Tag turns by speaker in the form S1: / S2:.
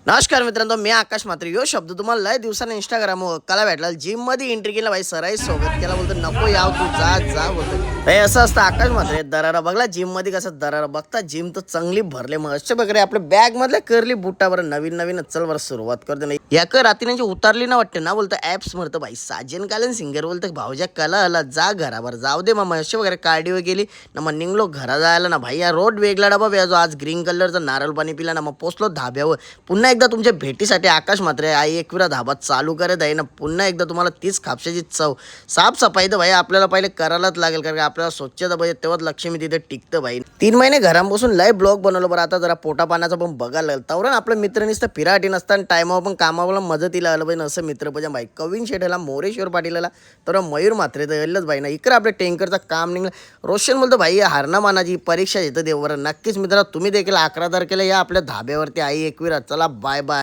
S1: नमस्कार मित्रांनो, मी आकाश मात्रे. यो शब्द तुम्हाला लय दिवसाने इंस्टाग्राम कला भेटला. जिम मध्ये एंट्री केला भाई, सराई सोबत केला. बोलतो नको याव तू, जा जा बोलतो. हे असं असतं आकाश मात्रे. दरारा बघला जिम मध्ये कसं दरारा बघता. जिम तर चांगली भरले मग असे बघरे आपल्या बॅग मधल्या करली बुटा बरं नवीन नवीन चल बरं सुरुवात करते नाही या कर रात्री उतारली ना वाटते ना बोलतो ऍप्स म्हणतं भाई साजन कालन सिंगर बोलतं भाऊजा कला आला जा घरावर जाऊ दे मग असे वगैरे कार्डिओ गेली ना मग निघलो घरा जायला ना भाई. या रोड वेगळा डबा व्याजो आज ग्रीन कलरचा नारळ पाणी पिला ना मग पोचलो धाब्यावर. पुन्हा एकदा तुमच्या भेटीसाठी आकाश मात्रे आई एकविरा धाबा चालू करत आहे ना. पुन्हा एकदा तुम्हाला तीच खापशाची चव साफसफाई तर भाई आपल्याला पहिले करायलाच लागेल, कारण आपल्याला स्वच्छता पाहिजे तेव्हाच लक्ष्मी तिथे टिकतं भाई. 3 महिने घरांपासून लय ब्लॉग बनवलं बरं. आता जरा पोटा पाण्याचं पण बघायला लागलं. तवरण आपल्या मित्र नुसतं फिराटी नसताना टायमावर पण कामाला मदतीला आलं पाहिजे असं मित्र पाहिजे भाई. कवीन शेठला मोरेश्वर पाटीलला तर मयूर मात्रे तर येलच भाई ना. इकडे आपल्या टँकरचं काम निघलं. रोशन बोलतो भाई हारणा मानाची परीक्षा येतं देवर. नक्कीच मित्र तुम्ही देखील 11 तारखेला या आपल्या धाब्यावरती आई एकविरा. चला बाय बाय.